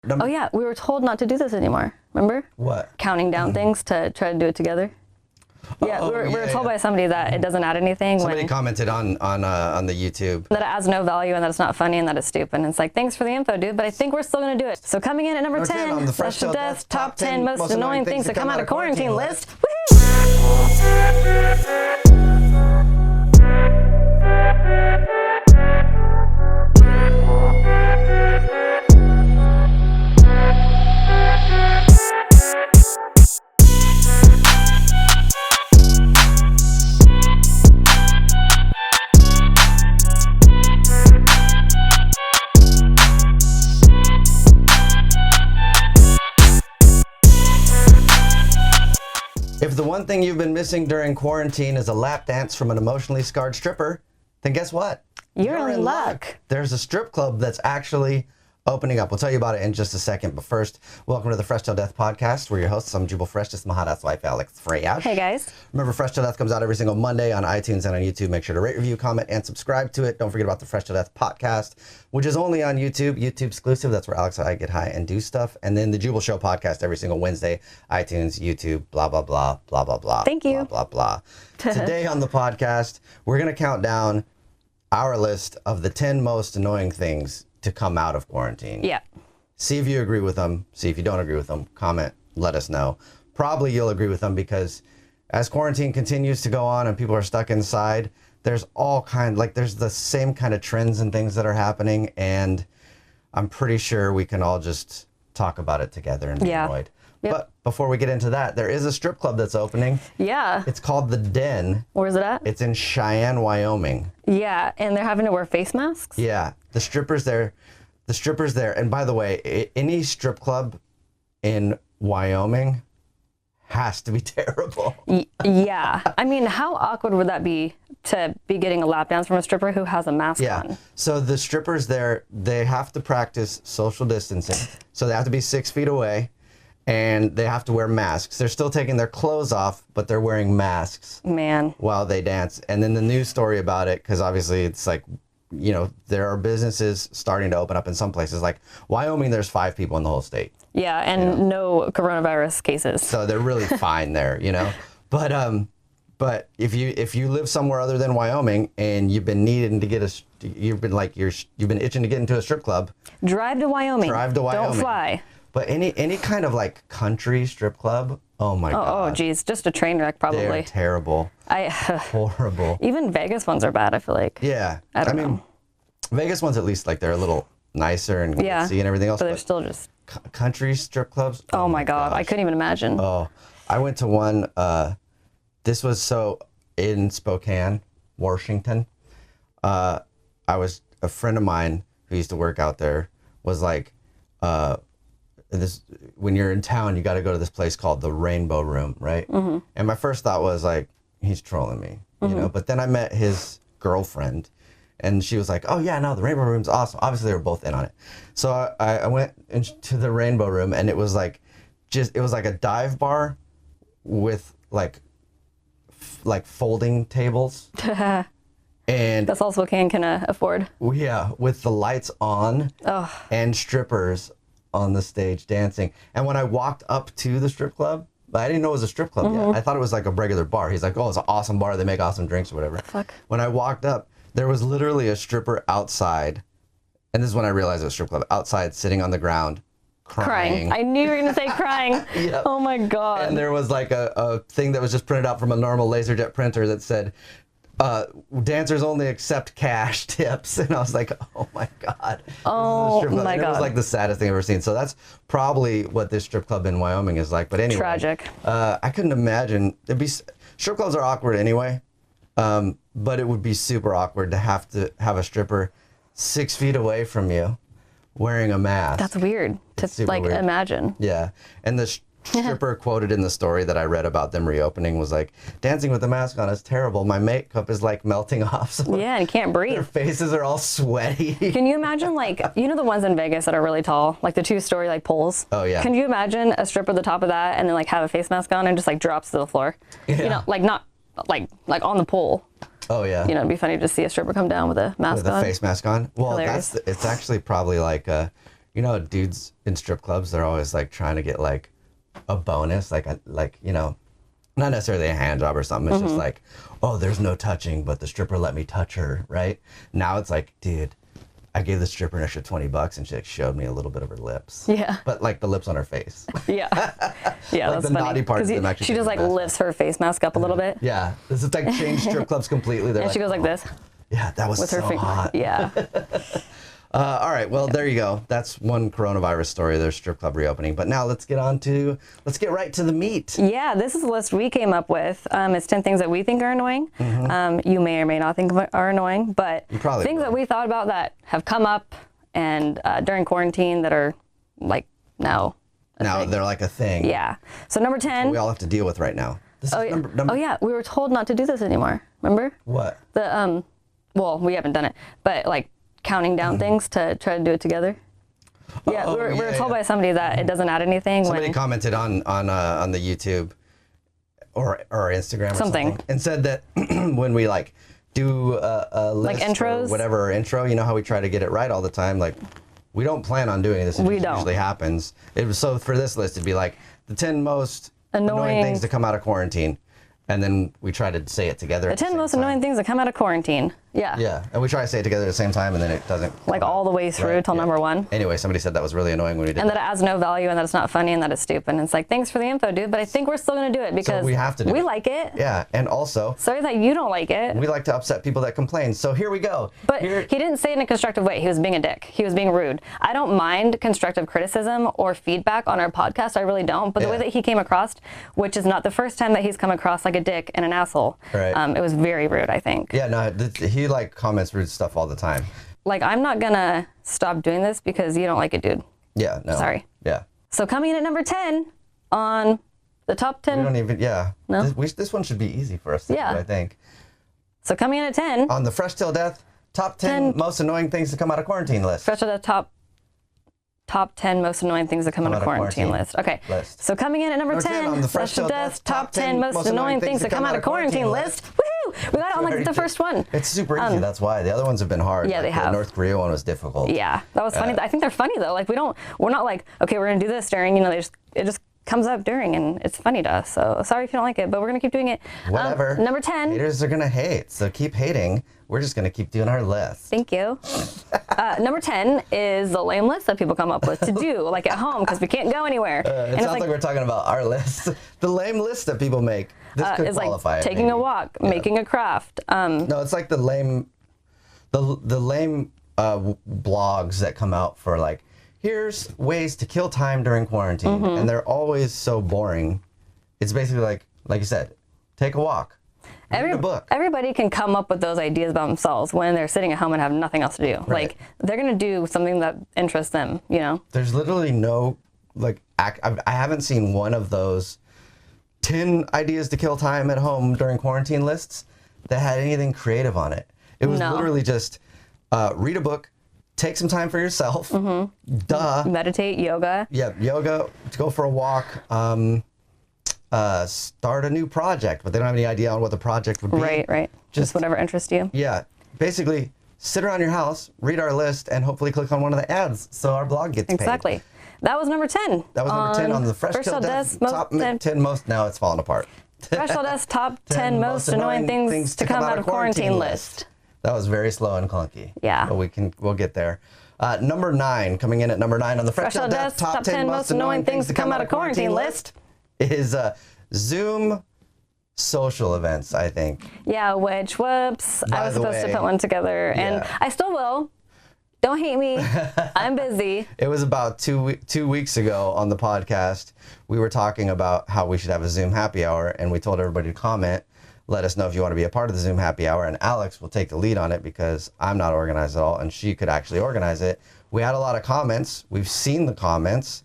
Oh yeah, we were told not to do this anymore. Remember? What? Counting down things to try to do it together. Yeah, we were told by somebody that it doesn't add anything. Somebody commented on the YouTube. That it adds no value and that it's not funny and that it's stupid. And it's like, thanks for the info, dude, but I think we're still going to do it. So coming in at number 10 on the Fresh to Death top 10 most annoying things to come out of quarantine list. If the one thing you've been missing during quarantine is a lap dance from an emotionally scarred stripper, then guess what? You're in luck. There's a strip club that's actually opening up. We'll tell you about it in just a second. But first, welcome to the Fresh Till Death podcast. We're your hosts. I'm Jubal Fresh. This is my hot-ass wife, Alex Freyash. Hey, guys. Remember, Fresh Till Death comes out every single Monday on iTunes and on YouTube. Make sure to rate, review, comment, and subscribe to it. Don't forget about the Fresh Till Death podcast, which is only on YouTube, YouTube exclusive. That's where Alex and I get high and do stuff. And then the Jubal Show podcast every single Wednesday, iTunes, YouTube, blah, blah, blah, blah, blah, blah. Thank you. Blah, blah, blah. Today on the podcast, we're going to count down our list of the 10 most annoying things to come out of quarantine. Yeah. See if you agree with them. See if you don't agree with them. Comment, let us know. Probably you'll agree with them because as quarantine continues to go on and people are stuck inside, there's all kind, like there's the same kind of trends and things that are happening. And I'm pretty sure we can all just talk about it together and be annoyed. Yep. But before we get into that, there is a strip club that's opening. Yeah. It's called The Den. Where's it at? It's in Cheyenne, Wyoming. Yeah, and they're having to wear face masks? Yeah, the strippers there. And by the way, any strip club in Wyoming has to be terrible. Yeah. I mean, how awkward would that be to be getting a lap dance from a stripper who has a mask on? So the strippers there, they have to practice social distancing. So they have to be 6 feet away. And they have to wear masks. They're still taking their clothes off, but they're wearing masks. Man. While they dance. And then the news story about it, because obviously it's like, you know, there are businesses starting to open up in some places. Like Wyoming, there's 5 people in the whole state. Yeah, and no coronavirus cases. So they're really fine there, you know. But if you live somewhere other than Wyoming and you've been needing to get you've been itching to get into a strip club. Drive to Wyoming. Don't fly. But any kind of like country strip club, oh my God. Oh geez, just a train wreck probably. They're terrible. Horrible. Even Vegas ones are bad, I feel like. Yeah. I mean, Vegas ones at least like they're a little nicer and see and everything else. But they're still just country strip clubs. Oh my God, I couldn't even imagine. Oh, I went to one. This was in Spokane, Washington. I was a friend of mine who used to work out there was like, when you're in town, you got to go to this place called the Rainbow Room, right? Mm-hmm. And my first thought was like, he's trolling me, you know. But then I met his girlfriend, and she was like, "Oh yeah, no, the Rainbow Room's awesome." Obviously, they were both in on it. So I went into the Rainbow Room, and it was like a dive bar with like folding tables. And that's all Spokane can afford. Yeah, with the lights on and strippers on the stage dancing. And when I walked up to the strip club, I didn't know it was a strip club yet. I thought it was like a regular bar. He's like, "Oh, it's an awesome bar. They make awesome drinks or whatever." Fuck. When I walked up, there was literally a stripper outside. And this is when I realized it was a strip club. Outside, sitting on the ground, crying. I knew you were going to say crying. Yep. Oh my God. And there was like a thing that was just printed out from a normal LaserJet printer that said, dancers only accept cash tips. And I was like, oh my God. Oh my God. It was like the saddest thing I've ever seen. So that's probably what this strip club in Wyoming is like. But anyway. Tragic. I couldn't imagine. Strip clubs are awkward anyway. But it would be super awkward to have a stripper 6 feet away from you wearing a mask. That's weird to like weird. Imagine. Yeah. And the stripper quoted in the story that I read about them reopening was like, "Dancing with a mask on is terrible. My makeup is like melting off." So yeah, and you can't breathe. Their faces are all sweaty. Can you imagine like, you know the ones in Vegas that are really tall, like the 2-story like poles? Oh yeah. Can you imagine a stripper at the top of that and then like have a face mask on and just like drops to the floor? Yeah. You know, like not like on the pole. Oh yeah. You know, it'd be funny to see a stripper come down with a mask on. With a face mask on. Well, Hilarious. it's actually probably like You know, dudes in strip clubs, they're always like trying to get like a bonus, like you know, not necessarily a hand job or something. It's just like, oh, there's no touching, but the stripper let me touch her, right? Now it's like, dude, I gave the stripper an extra $20 and she like showed me a little bit of her lips. Yeah. But like the lips on her face. Yeah. Yeah, like that's the funny. naughty part of them actually. She just like lifts her face mask up a little bit. Yeah. This is like changed strip clubs completely. They're And she goes like this. Yeah, that was With so her finger. hot. Yeah. All right, well, there you go. That's one coronavirus story. There's strip club reopening. But now let's get right to the meat. Yeah, this is a list we came up with. It's 10 things that we think are annoying. You may or may not think are annoying, but things that we thought about that have come up and during quarantine that are like now they're like a thing. Yeah. So number 10. We all have to deal with right now. This is number Oh yeah, we were told not to do this anymore. Remember? What? The well, we haven't done it, but like counting down things to try to do it together. Yeah, we were told by somebody that it doesn't add anything. Somebody commented on the YouTube or Instagram or something and said that when we like do a list like intros or whatever intro, you know how we try to get it right all the time. Like we don't plan on doing this. It usually happens. It was so for this list it'd be like the 10 most annoying things to come out of quarantine. And then we try to say it together. The 10 most annoying things that come out of quarantine. Yeah. Yeah, and we try to say it together at the same time, and then it doesn't. Like all the way through till number 1. Anyway, somebody said that was really annoying when we did. And that it has no value, and that it's not funny, and that it's stupid. And it's like, thanks for the info, dude, but I think we're still gonna do it because we have to. We like it. Yeah, and also. Sorry that you don't like it. We like to upset people that complain. So here we go. But he didn't say it in a constructive way. He was being a dick. He was being rude. I don't mind constructive criticism or feedback on our podcast. I really don't. But the way that he came across, which is not the first time that he's come across like a dick and an asshole. Right. It was very rude, I think. Yeah, no, he like comments rude stuff all the time. Like, I'm not gonna stop doing this because you don't like it, dude. Yeah, no. Sorry. Yeah. So coming in at number 10 on the top 10. We don't even, No? This one should be easy for us to do, I think. So coming in at 10. On the Fresh Till Death, top 10 most annoying things to come out of quarantine list. Fresh Till Death top 10 most annoying things that come out of quarantine list. Okay. So coming in at number 10 on the Fresh Till Death, top 10 most annoying things that come out of quarantine list. Woohoo! We got it on like the first one. It's super easy. That's why the other ones have been hard. Yeah, like they have. The North Korea one was difficult. Yeah, that was funny. I think they're funny though. Like we're not like, okay, we're gonna do this during. You know, it just comes up during, and it's funny to us. So sorry if you don't like it, but we're gonna keep doing it. Whatever. Number 10. Haters are gonna hate, so keep hating. We're just gonna keep doing our list. Thank you. Number 10 is the lame list that people come up with to do, like at home, because we can't go anywhere. It sounds like we're talking about our list. The lame list that people make. This could qualify. Like taking a walk, making a craft. No, it's like the lame blogs that come out for like, here's ways to kill time during quarantine, and they're always so boring. It's basically like you said, take a walk. Read a book. Everybody can come up with those ideas by themselves when they're sitting at home and have nothing else to do. Right. Like they're gonna do something that interests them, you know. There's literally no I haven't seen one of those 10 ideas to kill time at home during quarantine lists that had anything creative on it. It was literally just read a book, take some time for yourself. Duh. Meditate, yoga. Yeah, yoga. Go for a walk. Start a new project, but they don't have any idea on what the project would be. Right. Just whatever interests you. Yeah, basically, sit around your house, read our list, and hopefully click on one of the ads so our blog gets paid. Exactly. That was number 10. That was number 10 on the Fresh Till Death top 10 most. Now it's falling apart. Fresh Till Death's top 10 most annoying things to come out of quarantine list. That was very slow and clunky. Yeah. But we'll get there. Number 9, coming in at number 9 on the Fresh Till Death top 10 most annoying things to come out of quarantine list is Zoom social events, I think. Yeah, which, whoops, I was supposed to put one together, and I still will. Don't hate me. I'm busy. It was about 2 weeks ago on the podcast. We were talking about how we should have a Zoom happy hour, and we told everybody to comment. Let us know if you want to be a part of the Zoom happy hour, and Alex will take the lead on it because I'm not organized at all, and she could actually organize it. We had a lot of comments. We've seen the comments.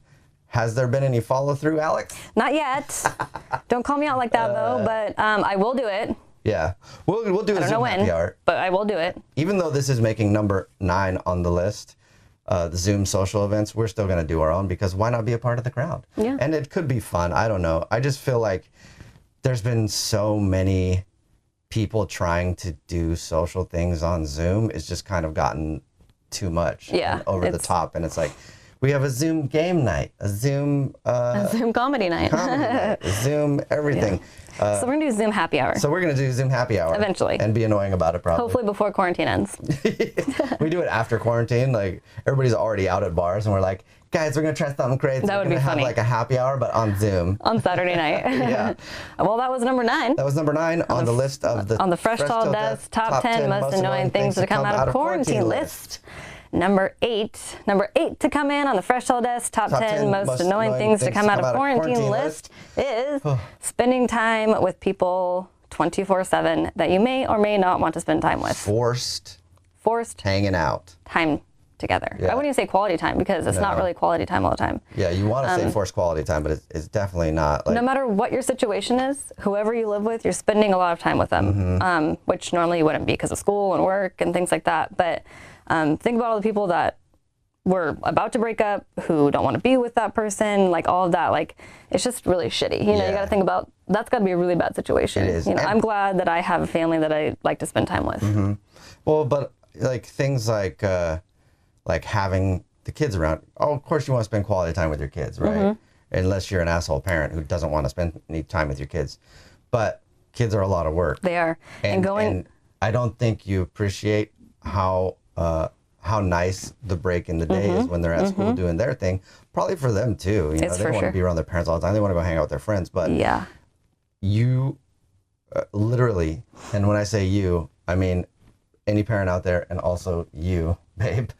Has there been any follow through, Alex? Not yet. Don't call me out like that though, but I will do it. Yeah, we'll do a Zoom happy hour. But I will do it. Even though this is making number 9 on the list, the Zoom social events, we're still going to do our own because why not be a part of the crowd? Yeah. And it could be fun. I don't know. I just feel like there's been so many people trying to do social things on Zoom. It's just kind of gotten too much and over the top. And it's like, We have a Zoom game night, a Zoom comedy night, a Zoom everything. So we're gonna do Zoom happy hour. So we're gonna do Zoom happy hour eventually, and be annoying about it probably. Hopefully before quarantine ends. We do it after quarantine. Like everybody's already out at bars, and we're like, guys, we're gonna try something crazy. That would be funny. Have like a happy hour, but on Zoom. On Saturday night. Yeah. Well, that was number 9. That was number 9 on the list of the... On the Fresh Tall Desk top 10 most annoying things to come out of quarantine list. Number 8 to come in on the Fresh Tall Desk top 10 most annoying things to come out of quarantine list is spending time with people 24/7 that you may or may not want to spend time with. Forced hanging out. Time together. Yeah. I wouldn't even say quality time because it's not really quality time all the time. Yeah, you want to say forced quality time, but it's definitely not. Like, no matter what your situation is, whoever you live with, you're spending a lot of time with them, which normally you wouldn't be because of school and work and things like that. But think about all the people that were about to break up, who don't want to be with that person, like all of that. Like, it's just really shitty. You know, you got to think about, that's got to be a really bad situation. It is. You know, I'm glad that I have a family that I like to spend time with. Well, but like things like having the kids around. Oh, of course you want to spend quality time with your kids, right? Unless you're an asshole parent who doesn't want to spend any time with your kids. But kids are a lot of work. They are. And I don't think you appreciate how nice the break in the day is when they're at school doing their thing. Probably for them too. You know, they don't want to be around their parents all the time. They want to go hang out with their friends. But you literally, and when I say you, I mean any parent out there, and also you, babe,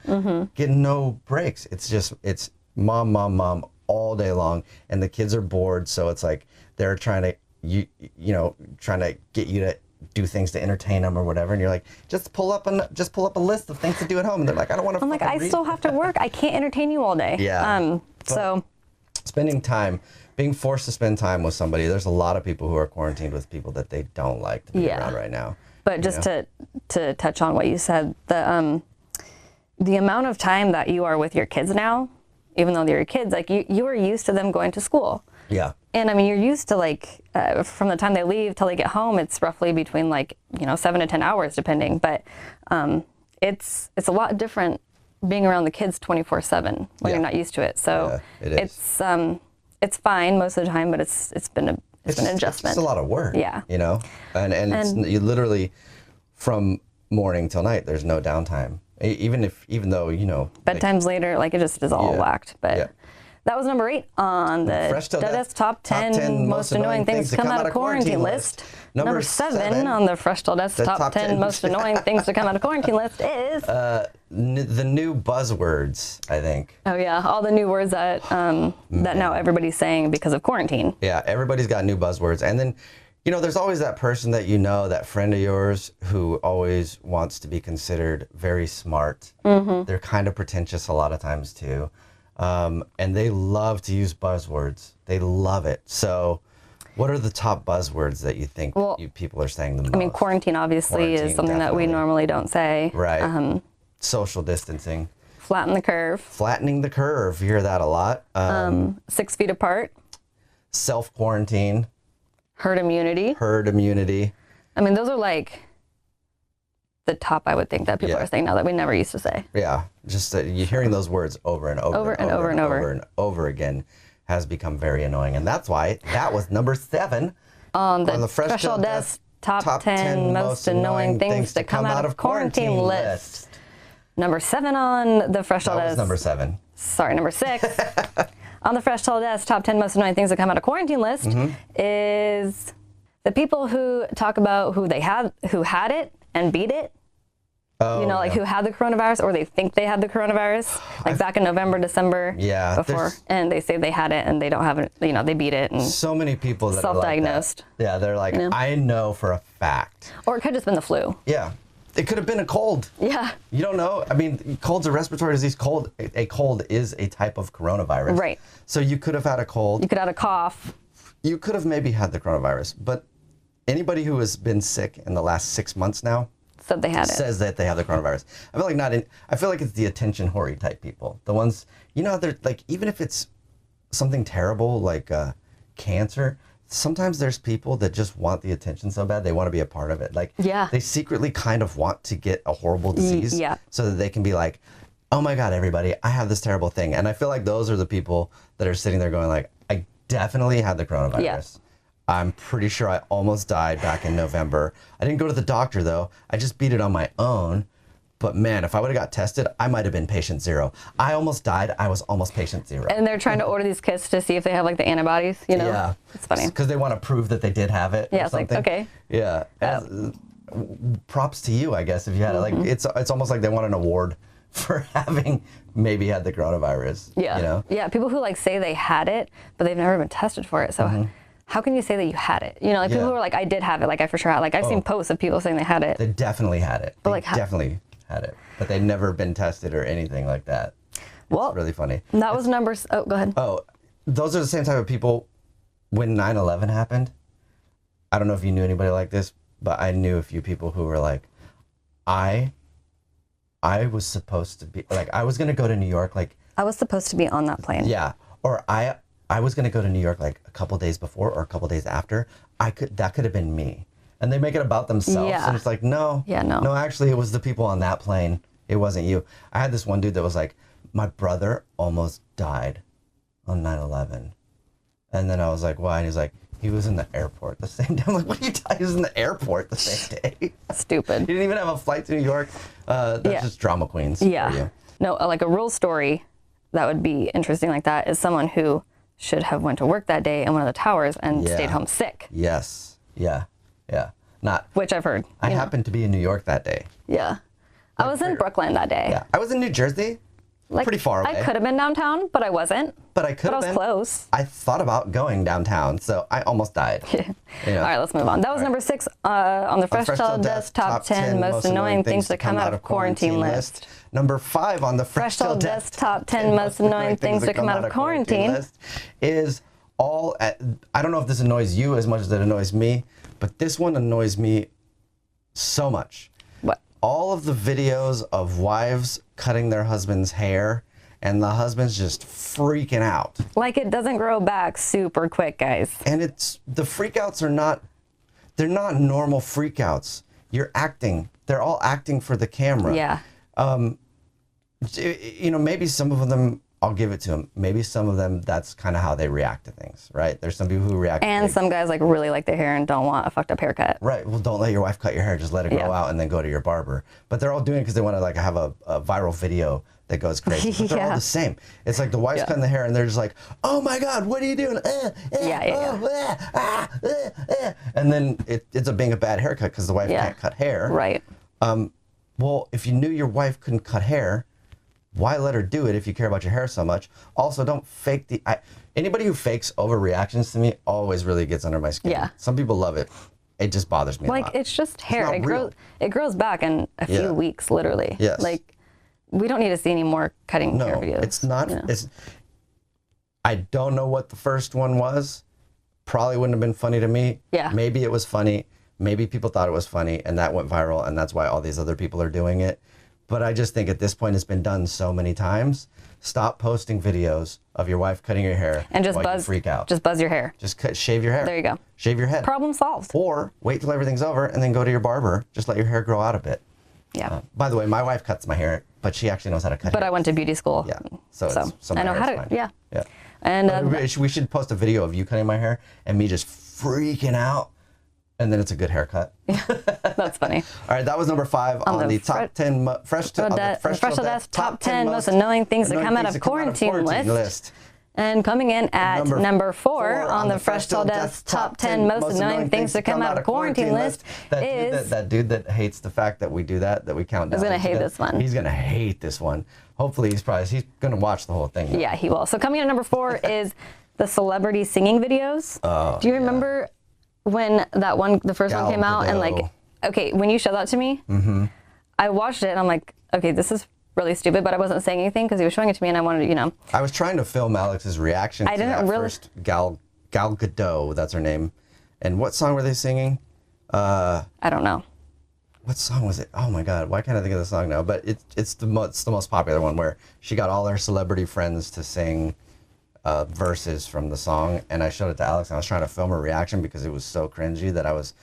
get no breaks. It's mom all day long, and the kids are bored. So it's like they're trying to trying to get you to do things to entertain them or whatever, and you're like, just pull up a list of things to do at home, and they're like, I don't want to. I'm like, I still have to work. I can't entertain you all day. Yeah. So spending time, being forced to spend time with somebody. There's a lot of people who are quarantined with people that they don't like to be around right now. But just to touch on what you said, the amount of time that you are with your kids now, even though they're your kids, like you are used to them going to school. Yeah. And I mean, you're used to like from the time they leave till they get home, it's roughly between 7 to 10 hours depending. But it's a lot different being around the kids 24/7 when you're not used to it. So it's fine most of the time, but it's been an adjustment. It's a lot of work. Yeah. You know, and you literally from morning till night, there's no downtime. Even though, you know, bedtime's later, like it just is all whacked. But that was number 8 on the top 10 most annoying things to come out of quarantine list. Number 7 on the Fresh Till Desk top 10 most annoying things to come out of quarantine list is the new buzzwords, I think. Oh yeah, all the new words that that now everybody's saying because of quarantine. Yeah, everybody's got new buzzwords, and then, you know, there's always that person that you know, that friend of yours who always wants to be considered very smart. They're kind of pretentious a lot of times too. And they love to use buzzwords. They love it. So what are the top buzzwords that you think people are saying the most? I mean, quarantine obviously is something that we normally don't say. Right. Social distancing. Flatten the curve. Flattening the curve. You hear that a lot. 6 feet apart. Self-quarantine. Herd immunity. Herd immunity. I mean, those are like the top, I would think, that people are saying now that we never used to say. Yeah, just you're hearing those words over and over again has become very annoying, and that's why that was number 7 on the Fresh Till Desk top 10 most annoying things to come out of quarantine list. Number 7 on the Fresh Till Desk. That was number 7. Sorry, number 6. On the Fresh Till Desk top 10 most annoying things that come out of quarantine list is the people who talk about who had it and beat it. Oh, you know, like who had the coronavirus, or they think they had the coronavirus, like back in November, December, before, and they say they had it and they don't have it. You know, they beat it. And so many people that self-diagnosed. Are like that. Yeah, they're like, I know for a fact. Or it could have just been the flu. Yeah, it could have been a cold. Yeah. You don't know. I mean, cold's a respiratory disease. A cold is a type of coronavirus. Right. So you could have had a cold. You could have had a cough. You could have maybe had the coronavirus, but anybody who has been sick in the last 6 months now said they had it. Says that they have the coronavirus. I feel like it's the attention whore type people. The ones, you know, they're like, even if it's something terrible like cancer, sometimes there's people that just want the attention so bad they want to be a part of it. Like, they secretly kind of want to get a horrible disease so that they can be like, oh my God, everybody, I have this terrible thing. And I feel like those are the people that are sitting there going like, I definitely had the coronavirus. Yeah. I'm pretty sure I almost died back in November. I didn't go to the doctor though. I just beat it on my own. But man, if I would have got tested, I might have been patient 0. I almost died. I was almost patient 0. And they're trying to order these kits to see if they have like the antibodies, you know? Yeah. It's funny. Because they want to prove that they did have it. Yeah, or it's something. like, okay. Yeah. Props to you, I guess, if you had it. Like, it's almost like they want an award for having maybe had the coronavirus. Yeah. You know? Yeah, people who like say they had it, but they've never been tested for it. So how can you say that you had it? You know, like people who are like, I did have it, like I for sure had. Like I've seen posts of people saying they had it. They definitely had it. But they like definitely had it, but they've never been tested or anything like that. It's really funny. That was numbers. Oh, go ahead. Oh, those are the same type of people. When 9/11 happened, I don't know if you knew anybody like this, but I knew a few people who were like, I was supposed to be like, I was gonna go to New York, like I was supposed to be on that plane. Yeah, or I was gonna go to New York like a couple days before or a couple days after. That could have been me. And they make it about themselves. Yeah. And it's like, no. Yeah, no. No, actually, it was the people on that plane. It wasn't you. I had this one dude that was like, my brother almost died on 9/11. And then I was like, why? And he's like, he was in the airport the same day. I'm like, what are you talking? He was in the airport the same day. Stupid. He didn't even have a flight to New York. That's just drama queens. Yeah. For you. No, like a real story that would be interesting like that is someone who should have went to work that day in one of the towers and stayed home sick. Yes. Yeah. Yeah. Which I've heard. I happened to be in New York that day. Yeah. I was in Brooklyn that day. Yeah. I was in New Jersey. Like, pretty far away. I could have been downtown, but I wasn't. But I could have been. I was close. I thought about going downtown, so I almost died. You know? All right, let's move on. That was number 6 on the Fresh Till Death Top 10 Most Annoying Things to Come Out of Quarantine list. Number 5 on the Fresh Till Death Top 10 Most Annoying Things to Come Out of Quarantine list is I don't know if this annoys you as much as it annoys me, but this one annoys me so much. What? All of the videos of wives cutting their husband's hair and the husband's just freaking out. Like it doesn't grow back super quick, guys. And the freakouts they're not normal freakouts. You're acting. They're all acting for the camera. Yeah. You know, maybe some of them, I'll give it to them. Maybe some of them, that's kind of how they react to things, right? There's some people who react. And some guys like really like their hair and don't want a fucked up haircut. Right. Well, don't let your wife cut your hair. Just let it grow out and then go to your barber. But they're all doing it because they want to like have a viral video that goes crazy. But they're all the same. It's like the wife's cutting the hair and they're just like, oh my God, what are you doing? And then it's being a bad haircut because the wife can't cut hair. Right. Well, if you knew your wife couldn't cut hair, why let her do it if you care about your hair so much? Also, don't fake anybody who fakes overreactions to me always really gets under my skin. Yeah. Some people love it. It just bothers me a lot. Like, it's just hair. It grows back in a few weeks, literally. Yes. Like, we don't need to see any more cutting hair videos. It's not. You know? I don't know what the first one was. Probably wouldn't have been funny to me. Yeah. Maybe it was funny. Maybe people thought it was funny and that went viral and that's why all these other people are doing it. But I just think at this point it's been done so many times. Stop posting videos of your wife cutting your hair and just while you freak out. Just buzz your hair. Just shave your hair. There you go. Shave your head. Problem solved. Or wait till everything's over and then go to your barber. Just let your hair grow out a bit. Yeah. By the way, my wife cuts my hair, but she actually knows how to cut hair. But I went to beauty school. Yeah. So I know how to. fine. Yeah. Yeah. And we should post a video of you cutting my hair and me just freaking out. And then it's a good haircut. That's funny. All right, that was number 5 on the top 10 Fresh Till Death top 10 most annoying things to come out of quarantine list. And coming in at number 4 on the Fresh Till Death top 10 most annoying things to come out of quarantine list is... That dude that hates the fact that we do that we count down. He's going to hate this one. He's going to hate this one. Hopefully he's going to watch the whole thing. Though. Yeah, he will. So coming in at number 4 is the celebrity singing videos. Do you remember... when the first one came out and like, okay, when you showed that to me, I watched it and I'm like, okay, this is really stupid, but I wasn't saying anything because he was showing it to me and I wanted to, I was trying to film Alex's reaction to that first Gal Gadot, that's her name. And what song were they singing? I don't know. What song was it? Oh my God, why can't I think of the song now? But it's the most popular one where she got all her celebrity friends to sing verses from the song, and I showed it to Alex and I was trying to film her reaction because it was so cringy that I was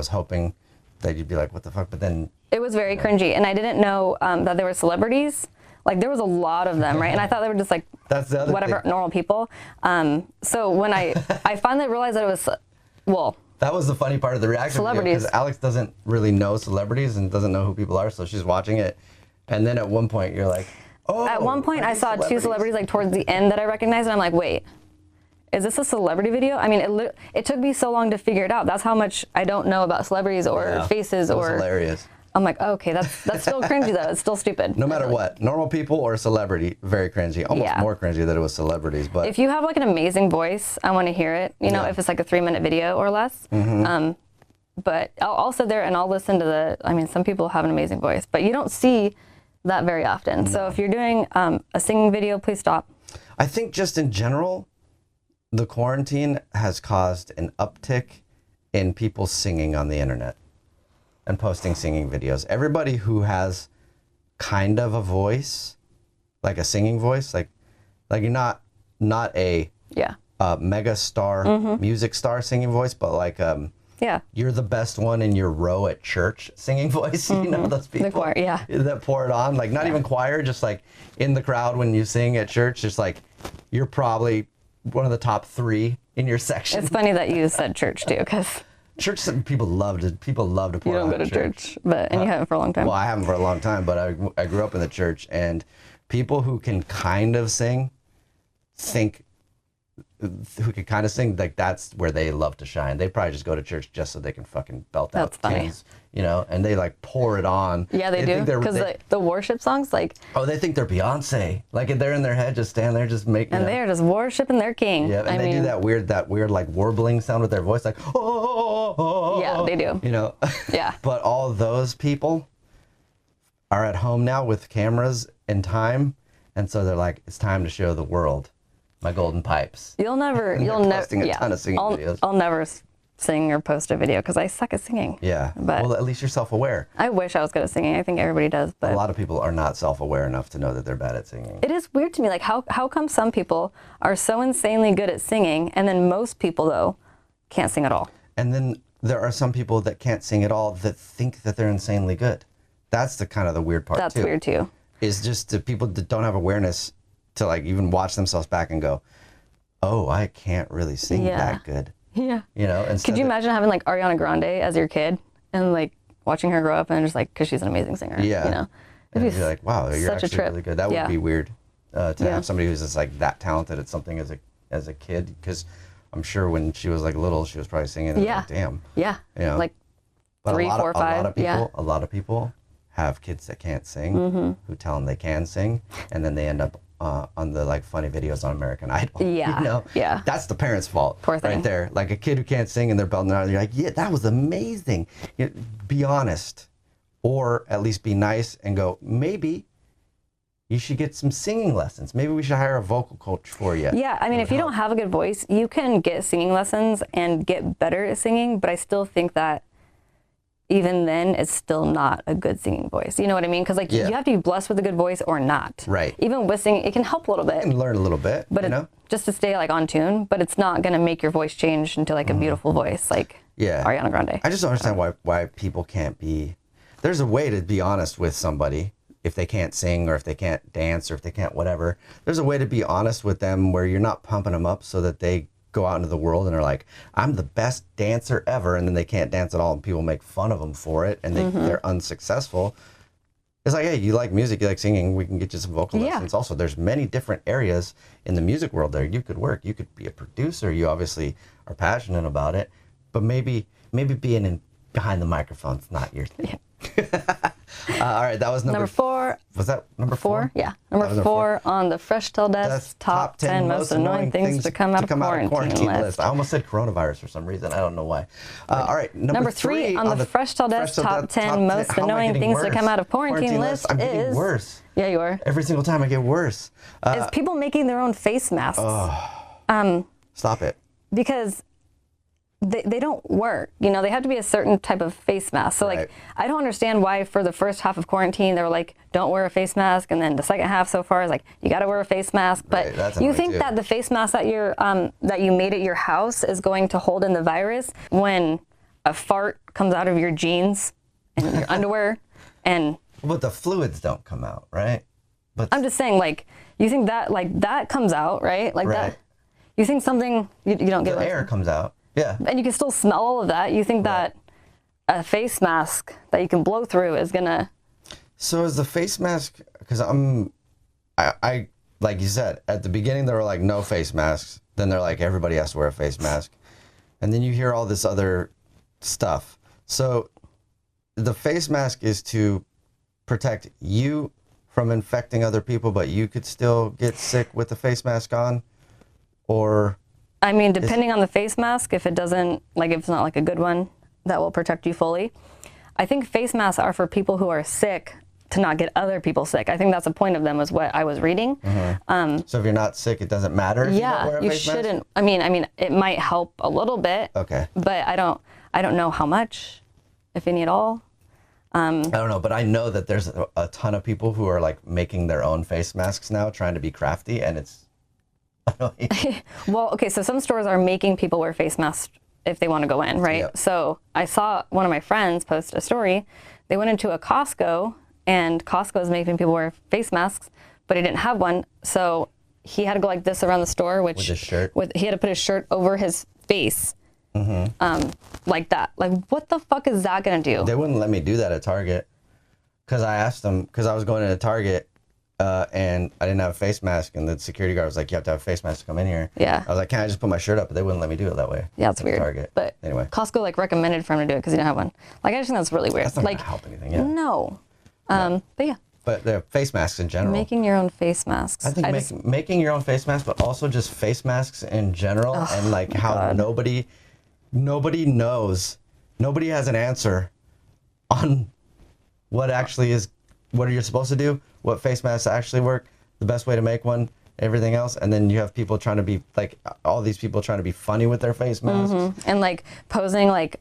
hoping that you'd be like, what the fuck, but then it was very cringy and I didn't know that they were celebrities Like there was a lot of them, right? And I thought they were just like That's the other whatever thing. normal people. So when I finally realized that it was, well, that was the funny part of the reaction video, celebrities. because Alex doesn't really know celebrities and doesn't know who people are, so she's watching it, and then at one point you're like, oh. At one point I saw two celebrities like towards the end that I recognized, and I'm like, wait, is this a celebrity video? I mean, it took me so long to figure it out. That's how much I don't know about celebrities or faces it was or. hilarious. I'm like, okay, that's still cringy though. It's still stupid. No matter what, normal people or celebrity, very cringy. Almost more cringy than it was celebrities. But if you have like an amazing voice, I want to hear it. You know, if it's like a 3-minute video or less. But I'll sit there and I'll listen to I mean, some people have an amazing voice, but you don't see that very often. So if you're doing a singing video, please stop. I think just in general, the quarantine has caused an uptick in people singing on the internet and posting singing videos. Everybody who has kind of a voice, like a singing voice, like you're not a mega star, music star singing voice, but like you're the best one in your row at church singing voice. You know those people, the choir, that pour it on, like not even choir, just like in the crowd when you sing at church, just like you're probably one of the top 3 in your section. It's funny that you said church too, because church, people love to pour you don't on go to church, and you haven't for a long time. Well, I haven't for a long time, but I grew up in the church, and people who can kind of sing like that's where they love to shine. They probably just go to church just so they can fucking belt out tunes, you know, and they like pour it on. Yeah, they do, because the worship songs, like, oh, they think they're Beyonce, like they're in their head just stand there just making, and they're just worshiping their king. Yeah, and they do that weird like warbling sound with their voice, like oh. Yeah, they do. You know. Yeah. But all those people are at home now with cameras and time, and so they're like, it's time to show the world my golden pipes. You'll never posting a ton of singing videos. I'll never sing or post a video because I suck at singing. Yeah, but well, at least you're self-aware. I wish I was good at singing. I think everybody does, but a lot of people are not self-aware enough to know that they're bad at singing. It is weird to me, like how come some people are so insanely good at singing, and then most people though can't sing at all. And then there are some people that can't sing at all that think that they're insanely good. That's the kind of the weird part. That's weird too. Is just the people that don't have awareness to like even watch themselves back and go, oh, I can't really sing that good. Yeah. You know, could you imagine having like Ariana Grande as your kid and like watching her grow up and just like, because she's an amazing singer. Yeah. You know, and you're like, wow, you're such actually a trip. really good. That would be weird to have somebody who's just like that talented at something as a kid, because I'm sure when she was like little, she was probably singing. And like, damn. Yeah. You know? Like but 3, 4, 5. A lot of people have kids that can't sing, who tell them they can sing, and then they end up on the like funny videos on American Idol. Yeah. You know? Yeah. That's the parents' fault. Poor thing. Right there. Like a kid who can't sing and they're belting out, and you're like, yeah, that was amazing. You know, be honest, or at least be nice and go, maybe you should get some singing lessons. Maybe we should hire a vocal coach for you. Yeah, I mean, if you don't have a good voice, you can get singing lessons and get better at singing, but I still think that even then it's still not a good singing voice. You know what I mean? Because like you have to be blessed with a good voice or not. Right. Even with singing, it can help a little bit. You can learn a little bit, but you know? Just to stay like on tune, but it's not going to make your voice change into like a beautiful voice like Ariana Grande. I just don't understand why people can't be, there's a way to be honest with somebody if they can't sing or if they can't dance or if they can't whatever. There's a way to be honest with them where you're not pumping them up so that they go out into the world and are like, I'm the best dancer ever, and then they can't dance at all and people make fun of them for it and they're unsuccessful. It's like, hey, you like music, you like singing, we can get you some vocal lessons. Also, there's many different areas in the music world there you could work. You could be a producer, you obviously are passionate about it, but maybe being in behind the microphone's not your thing. All right, that was number 4. Was that number 4? Yeah, number 4 on the Fresh Till Death's top 10 most annoying things to come out of quarantine list. I almost said coronavirus for some reason. I don't know why. All right, number 3 on the Fresh Till Death's top 10 most annoying things to come out of quarantine list I'm getting worse. Yeah, you are. Every single time I get worse. Is people making their own face masks. Stop it. Because they don't work. You know, they have to be a certain type of face mask. So like, I don't understand why for the first half of quarantine, they were like, don't wear a face mask. And then the second half so far is like, you got to wear a face mask. But you think that the face mask that that you made at your house is going to hold in the virus when a fart comes out of your jeans and your underwear and... But the fluids don't come out, right? But I'm just saying, like, you think that, like, that comes out, right? Like that, you think something, you don't get the air comes out. Yeah. And you can still smell all of that. You think that a face mask that you can blow through is gonna. So is the face mask, because I like you said, at the beginning they were like no face masks. Then they're like everybody has to wear a face mask. And then you hear all this other stuff. So the face mask is to protect you from infecting other people, but you could still get sick with the face mask on? Or I mean, depending on the face mask, if it doesn't, like if it's not like a good one that will protect you fully. I think face masks are for people who are sick to not get other people sick. I think that's the point of them, is what I was reading. So if you're not sick, it doesn't matter if you don't wear a face shouldn't. mask? I mean, it might help a little bit. Okay. But I don't know how much, if any at all. I don't know, but I know that there's a ton of people who are like making their own face masks now, trying to be crafty, and it's annoying. Well, okay, so some stores are making people wear face masks if they want to go in, right? Yep. So I saw one of my friends post a story. They went into a Costco, and Costco is making people wear face masks, but he didn't have one, so he had to go like this around the store, which With his shirt? he had to put his shirt over his face. Like that. Like, what the fuck is that gonna do? They wouldn't let me do that at Target, because I asked them, because I was going into Target and I didn't have a face mask, and the security guard was like, you have to have a face mask to come in here. Yeah. I was like, can I just put my shirt up? But they wouldn't let me do it that way. Yeah, it's weird. Target. But anyway, Costco like recommended for him to do it because he didn't have one. Like, I just think that's really weird. that's not like, gonna help anything. Yeah. no. But yeah, But the face masks in general. making your own face masks. I think making your own face mask, but also just face masks in general, and like how nobody knows, nobody has an answer on what actually is, what are you supposed to do, what face masks actually work, the best way to make one, everything else, and then you have people trying to be like, all these people trying to be funny with their face masks. And like posing like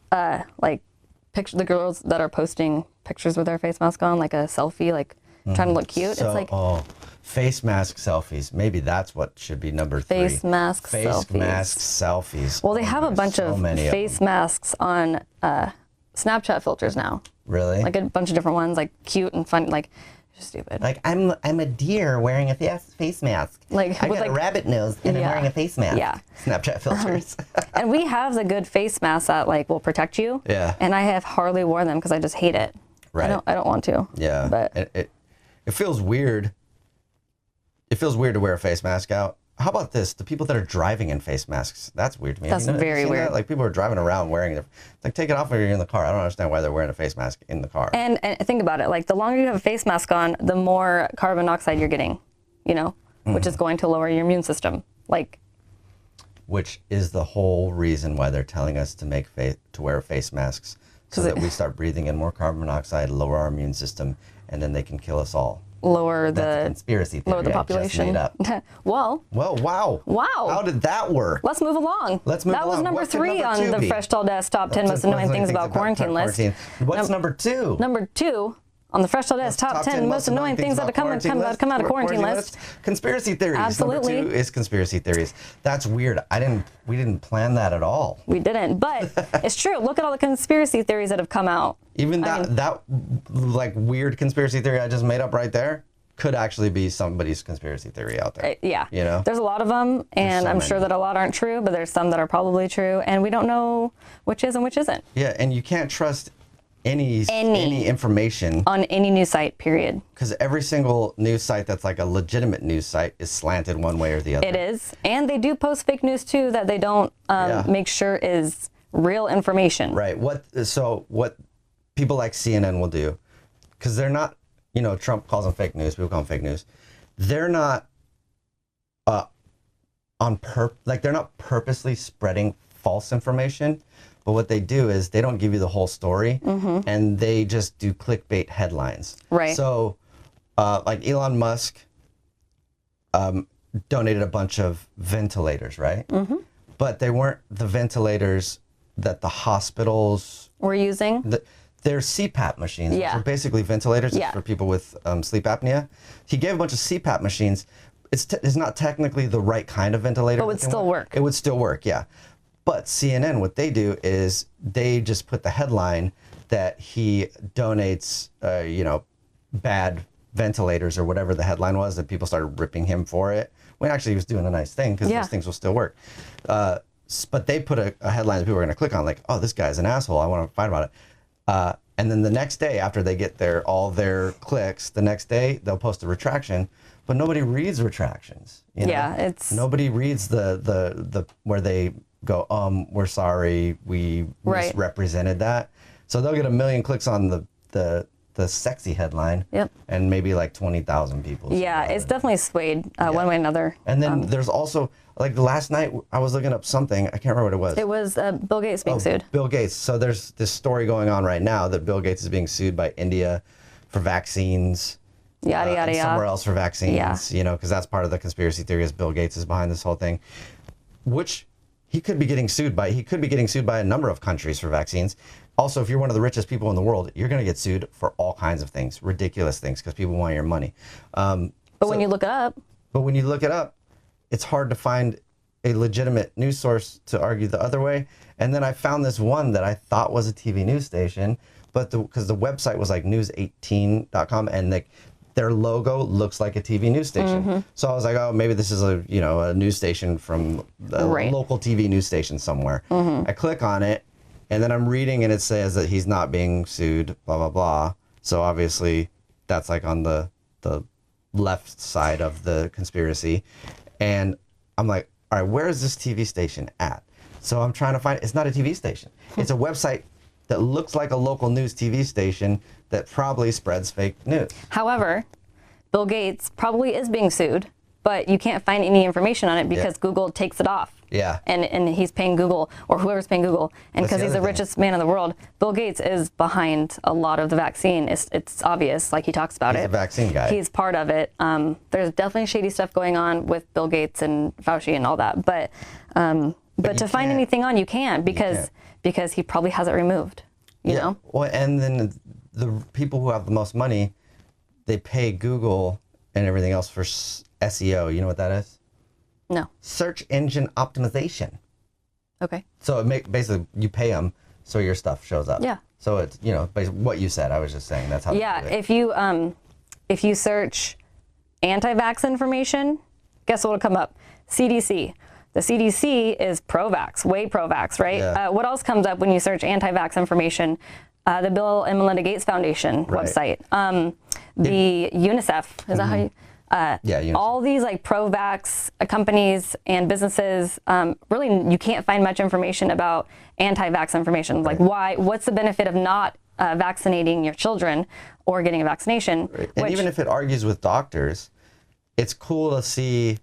picture the girls that are posting pictures with their face mask on, like a selfie, like trying to look cute. So, it's like face mask selfies. Maybe that's what should be number 3. face mask selfies. Face mask selfies. Well, they have a bunch of face masks on Snapchat filters now. Really? Like a bunch of different ones, like cute and fun, like just stupid. Like I'm a deer wearing a face mask. Like I with got a rabbit nose and I'm wearing a face mask. Yeah. Snapchat filters. And we have the good face masks that like will protect you. Yeah. And I have hardly worn them because I just hate it. Right. I don't want to. Yeah. But it feels weird. It feels weird to wear a face mask out. How about this? The people that are driving in face masks. That's weird to me. That's very weird. That? Like people are driving around wearing it. Like take it off when you're in the car. I don't understand why they're wearing a face mask in the car. And think about it. Like the longer you have a face mask on, the more carbon dioxide you're getting, you know, which is going to lower your immune system. Like, which is the whole reason why they're telling us to wear face masks, so that we start breathing in more carbon monoxide, lower our immune system, and then they can kill us all. That's a conspiracy theory lower the population. I just made up. Well, wow. How did that work? Let's move along. Let's move along. That was along. number 3 on the Fresh Tall Desk Top 10 Most Annoying Things About Quarantine list. What's number 2? Number 2 on the Fresh Tall Desk Top 10 Most Annoying Things that come out of quarantine list. Conspiracy theories. Absolutely. Number 2 is conspiracy theories. That's weird. We didn't plan that at all. We didn't, but it's true. Look at all the conspiracy theories that have come out. Even that like weird conspiracy theory I just made up right there could actually be somebody's conspiracy theory out there. Yeah. You know? There's a lot of them, and I'm sure that a lot aren't true, but there's some that are probably true, and we don't know which is and which isn't. Yeah, and you can't trust any information on any news site, period. Because every single news site that's like a legitimate news site is slanted one way or the other. It is. And they do post fake news too that they don't make sure is real information. Right. What people like CNN will do, because they're not, you know, Trump calls them fake news, people call them fake news. They're not they're not purposely spreading false information. But what they do is they don't give you the whole story, and they just do clickbait headlines. Right. So, like Elon Musk donated a bunch of ventilators, right? But they weren't the ventilators that the hospitals were using. They're CPAP machines. Yeah. They're basically ventilators for people with sleep apnea. He gave a bunch of CPAP machines. It's not technically the right kind of ventilator. But it would still work. It would still work, yeah. But CNN, what they do is they just put the headline that he donates, bad ventilators or whatever the headline was, that people started ripping him for it. When actually he was doing a nice thing, because those things will still work. But they put a headline that people are going to click on, like, oh, this guy's an asshole, I want to fight about it. And then the next day, after they get all their clicks, the next day they'll post a retraction, but nobody reads retractions. You know? Yeah, it's... Nobody reads the where they go, we're sorry, we misrepresented that. So they'll get 1 million clicks on the sexy headline, and maybe like 20,000 people. Yeah, it's definitely swayed one way or another. And then there's also, like last night, I was looking up something, I can't remember what it was. It was Bill Gates being sued. Bill Gates. So there's this story going on right now that Bill Gates is being sued by India for vaccines. Yada, yada, yada. Somewhere else for vaccines, you know, because that's part of the conspiracy theory, is Bill Gates is behind this whole thing, which he could be getting sued by. He could be getting sued by a number of countries for vaccines. Also, if you're one of the richest people in the world, you're going to get sued for all kinds of things, ridiculous things, because people want your money. But when you look it up. But when you look it up, it's hard to find a legitimate news source to argue the other way. And then I found this one that I thought was a TV news station, but because the website was like news18.com, and their logo looks like a TV news station. So I was like, oh, maybe this is a news station from a local TV news station somewhere. I click on it, and then I'm reading, and it says that he's not being sued, blah, blah, blah. So obviously that's like on the left side of the conspiracy. And I'm like, all right, where is this TV station at? So I'm trying to find, it's not a TV station. It's a website that looks like a local news TV station that probably spreads fake news. However, Bill Gates probably is being sued, but you can't find any information on it because Google takes it off. Yeah. And he's paying Google, or whoever's paying Google. And because he's the richest man in the world, Bill Gates is behind a lot of the vaccine. It's obvious, like he talks about it. He's a vaccine guy. He's part of it. There's definitely shady stuff going on with Bill Gates and Fauci and all that. But to find anything on, you can't, because he probably has it removed. You know? Well, and then the people who have the most money, they pay Google and everything else for SEO. You know what that is? No. Search engine optimization. Okay. So basically you pay them so your stuff shows up. Yeah. So it's, basically what you said. I was just saying that's how. Yeah. If you search anti-vax information, guess what will come up? CDC. The CDC is pro-vax, way pro-vax, right? Yeah. What else comes up when you search anti-vax information? The Bill and Melinda Gates Foundation website. The UNICEF, is that how you... UNICEF. All these like pro-vax companies and businesses, really you can't find much information about anti-vax information. Like what's the benefit of not vaccinating your children or getting a vaccination? And even if it argues with doctors, it's cool to see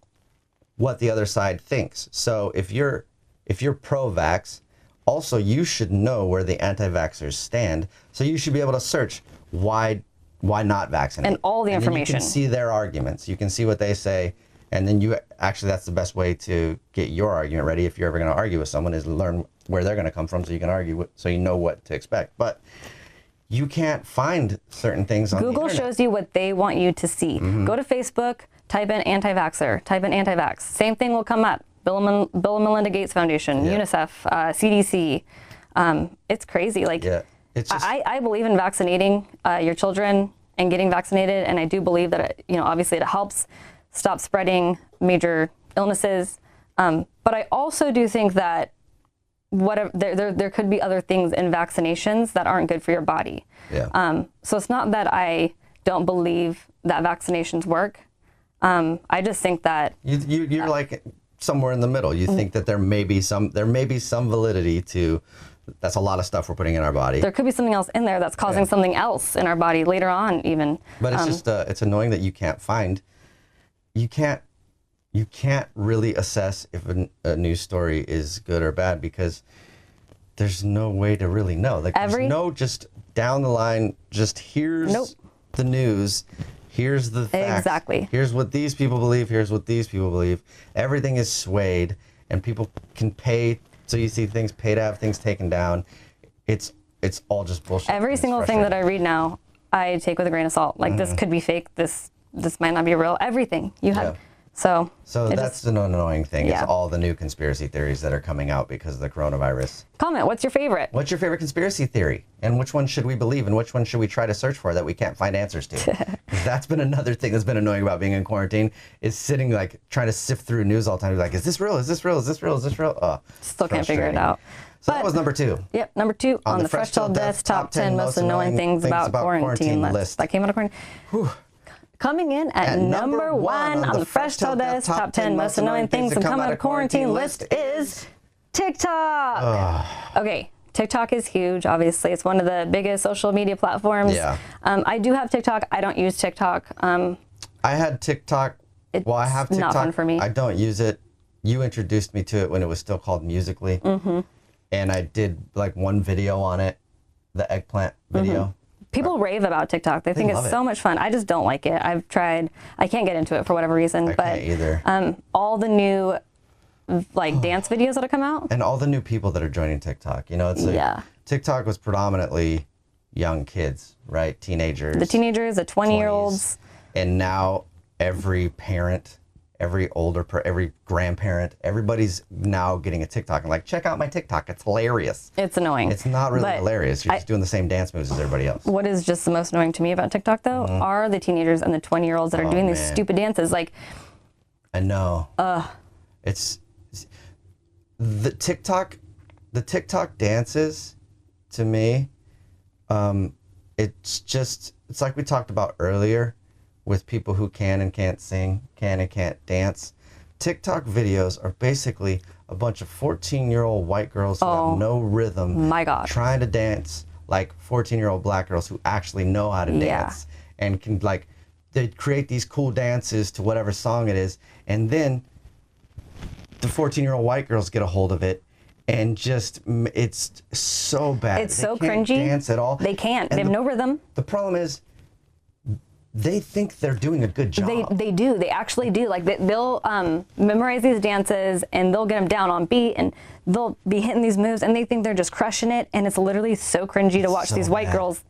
what the other side thinks. So if you're pro-vax, also you should know where the anti-vaxxers stand. So you should be able to search why not vaccinate? And all the information. You can see their arguments. You can see what they say. And then that's the best way to get your argument ready if you're ever going to argue with someone, is learn where they're going to come from so you can argue, so you know what to expect. But you can't find certain things on Google the internet. shows you what they want you to see. Go to Facebook, type in anti-vaxxer, type in anti-vax. Same thing will come up. Bill and Melinda Gates Foundation, UNICEF, CDC. It's crazy. Like, it's just... I believe in vaccinating your children and getting vaccinated, and I do believe that obviously it helps stop spreading major illnesses. But I also do think that there could be other things in vaccinations that aren't good for your body. Yeah. So it's not that I don't believe that vaccinations work. I just think that you're like somewhere in the middle. You think that there may be some validity to. That's a lot of stuff we're putting in our body. There could be something else in there that's causing something else in our body later on, even. But it's just it's annoying that you can't find. You can't really assess if a news story is good or bad, because there's no way to really know. Like there's no just down the line. Just here's the news. Here's the facts. Exactly. Here's what these people believe. Here's what these people believe. Everything is swayed, and people can pay. So you see things pay to have things taken down. It's all just bullshit. Every single thing that I read now, I take with a grain of salt. Like this could be fake. This might not be real. Everything. You had So that's an annoying thing. Yeah. It's all the new conspiracy theories that are coming out because of the coronavirus. Comment, what's your favorite? What's your favorite conspiracy theory? And which one should we believe and which one should we try to search for that we can't find answers to? That's been another thing that's been annoying about being in quarantine, is sitting like trying to sift through news all the time. Like, is this real? Is this real? Is this real? Is this real? Still can't figure it out. So that was number 2. Yep, number 2 on the Fresh Till Death Top 10 Most Annoying Things About Quarantine list. That came out of quarantine. Whew. Coming in at number 1 on the Fresh Till Death Top 10 Most Annoying Things to Come Out of Quarantine list is TikTok. Okay, TikTok is huge, obviously. It's one of the biggest social media platforms. Yeah. I do have TikTok. I don't use TikTok. I had TikTok. Well, I have TikTok. Not fun for me. I don't use it. You introduced me to it when it was still called Musical.ly. Mm-hmm. And I did like one video on it, the eggplant video. Mm-hmm. People rave about TikTok. They think it's so much fun. I just don't like it. I've tried. I can't get into it for whatever reason. I can't either. All the new like dance videos that have come out. And all the new people that are joining TikTok. You know, it's like TikTok was predominantly young kids, right? Teenagers. The teenagers, the 20-year-olds. And now every parent, every every grandparent, everybody's now getting a TikTok and like, check out my TikTok. It's hilarious. It's annoying. It's not really hilarious. You're just doing the same dance moves as everybody else. What is just the most annoying to me about TikTok, though, are the teenagers and the 20-year-olds that are doing these stupid dances. Like, I know. It's the TikTok dances, to me, it's like we talked about earlier with people who can and can't sing, can and can't dance. TikTok videos are basically a bunch of 14-year-old white girls who have no rhythm. My God. Trying to dance like 14-year-old black girls who actually know how to dance and can like, they create these cool dances to whatever song it is. And then the 14-year-old white girls get a hold of it and just, it's so bad. It's so cringy. They can't dance at all. They can't. They have no rhythm. The problem is, they think they're doing a good job. They do. They actually do. Like they'll memorize these dances and they'll get them down on beat and they'll be hitting these moves and they think they're just crushing it. And it's literally so cringy to watch these white girls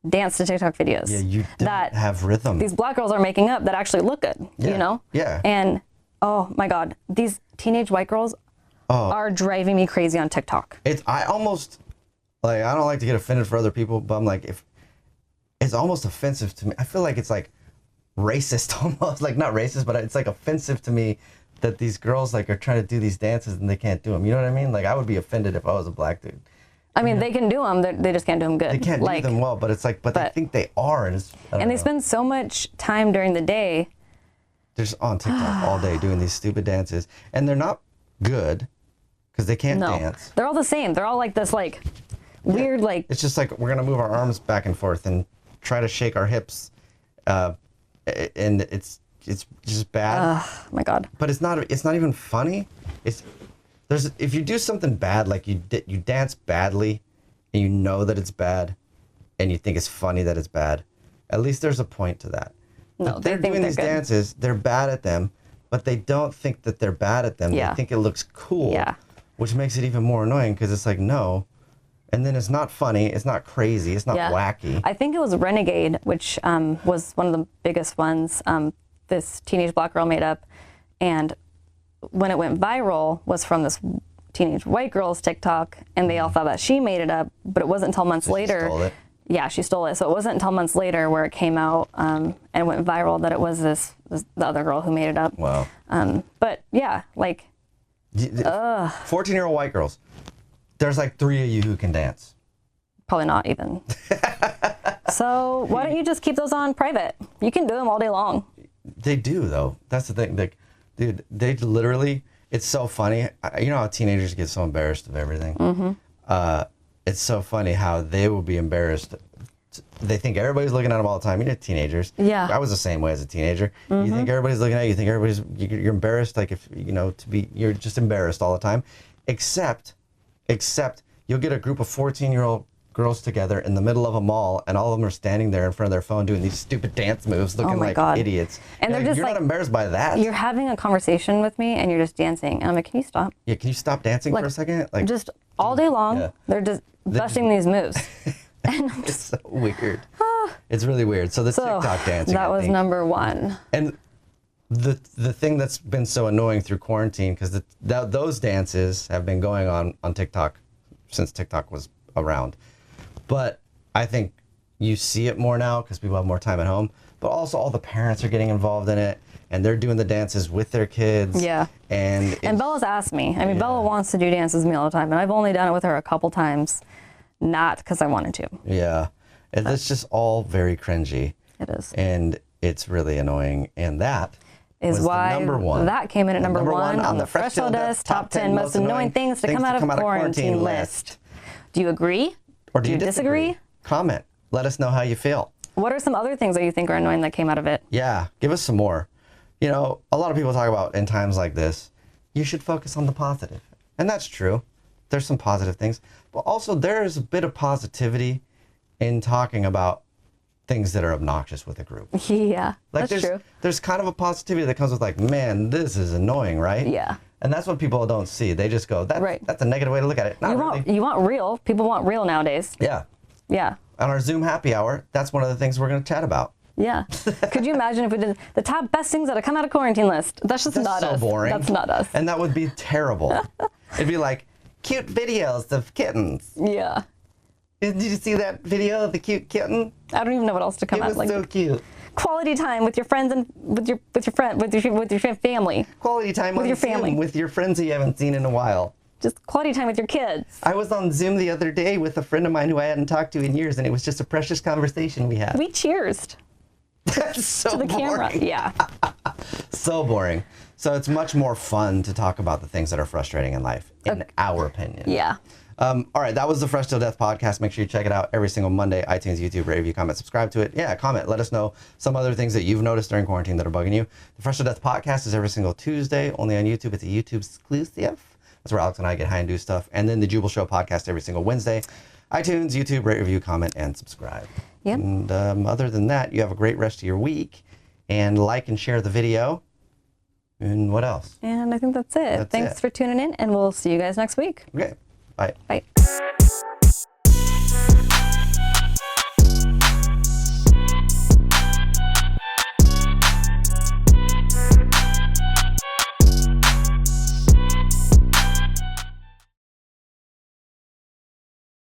dance to TikTok videos. Yeah, you don't have rhythm. These black girls are making up that actually look good. Yeah. You know. Yeah. And oh my God, these teenage white girls are driving me crazy on TikTok. I almost like, I don't like to get offended for other people, but I'm like, if it's almost offensive to me. I feel like it's like racist almost, like not racist, but it's like offensive to me that these girls like are trying to do these dances and they can't do them. You know what I mean? Like I would be offended if I was a black dude. I mean, they can do them. They just can't do them good. They can't do them well, but it's like, but they think they are, and they spend so much time during the day. They're just on TikTok all day doing these stupid dances, and they're not good because they can't dance. They're all the same. They're all like this, like weird, like. It's just like we're gonna move our arms back and forth and try to shake our hips, and it's just bad. Oh my God. But it's not even funny. If you do something bad, like you dance badly, and you know that it's bad, and you think it's funny that it's bad, at least there's a point to that. No, they're doing these dances. They're bad at them, but they don't think that they're bad at them. Yeah. They think it looks cool. Yeah. Which makes it even more annoying because it's like no. And then it's not funny, it's not crazy, it's not wacky. I think it was Renegade, which was one of the biggest ones this teenage black girl made up. And when it went viral was from this teenage white girl's TikTok, and they all thought that she made it up, but it wasn't until months later. She stole it. Yeah, she stole it. So it wasn't until months later where it came out and went viral that it was the other girl who made it up. Wow. But yeah, like 14-year-old white girls. There's like 3 of you who can dance. Probably not even. So why don't you just keep those on private? You can do them all day long. They do though. That's the thing. Like, dude, they literally. It's so funny. You know how teenagers get so embarrassed of everything. Mm-hmm. It's so funny how they will be embarrassed. They think everybody's looking at them all the time. You know, teenagers. Yeah. I was the same way as a teenager. Mm-hmm. You think everybody's looking at you. You think you're embarrassed. Like if you're just embarrassed all the time. Except you'll get a group of 14-year-old girls together in the middle of a mall, and all of them are standing there in front of their phone doing these stupid dance moves, looking like idiots. And they're just you're not embarrassed by that. You're having a conversation with me, and you're just dancing. And I'm like, can you stop? Yeah, can you stop dancing for a second? Like just all day long, they're just busting these moves. And I'm just, it's so weird. It's really weird. So the TikTok dancing. That was number 1. And the thing that's been so annoying through quarantine, because those dances have been going on TikTok since TikTok was around. But I think you see it more now because people have more time at home. But also all the parents are getting involved in it, and they're doing the dances with their kids. Yeah. And Bella's asked me. I mean, Bella wants to do dances with me all the time, and I've only done it with her a couple times, not because I wanted to. Yeah. And it's just all very cringy. It is. And it's really annoying. And that is why number one. That came in at number one on the Fresh Till Death Top 10 Most Annoying Things to Come Out of Quarantine list. Do you agree? Or do you disagree? Comment. Let us know how you feel. What are some other things that you think are annoying that came out of it? Yeah, give us some more. You know, a lot of people talk about in times like this, you should focus on the positive. And that's true. There's some positive things. But also there's a bit of positivity in talking about things that are obnoxious with a group. Yeah, like that's true. There's kind of a positivity that comes with like, man, this is annoying, right? Yeah. And that's what people don't see. They just go, that's a negative way to look at it. You want real. People want real nowadays. Yeah. Yeah. On our Zoom happy hour, that's one of the things we're going to chat about. Yeah. Could you imagine if we did the top best things that have come out of quarantine list? That's not us. That's so boring. That's not us. And that would be terrible. It'd be like, cute videos of kittens. Yeah. Did you see that video of the cute kitten? I don't even know what else to come out. It was so cute. Quality time with your friends and with your family. Quality time with your family. With your friends who you haven't seen in a while. Just quality time with your kids. I was on Zoom the other day with a friend of mine who I hadn't talked to in years, and it was just a precious conversation we had. We cheersed. That's so to the boring. Camera. Yeah. So boring. So it's much more fun to talk about the things that are frustrating in life, in our opinion. Yeah. All right, that was the Fresh Till Death podcast. Make sure you check it out every single Monday. iTunes, YouTube, rate, review, comment, subscribe to it. Yeah, comment. Let us know some other things that you've noticed during quarantine that are bugging you. The Fresh Till Death podcast is every single Tuesday, only on YouTube. It's a YouTube exclusive. That's where Alex and I get high and do stuff. And then the Jubal Show podcast every single Wednesday. iTunes, YouTube, rate, review, comment, and subscribe. Yep. And other than that, you have a great rest of your week. And like and share the video. And what else? And I think that's it. Thanks for tuning in, and we'll see you guys next week. Okay. Bye. Bye.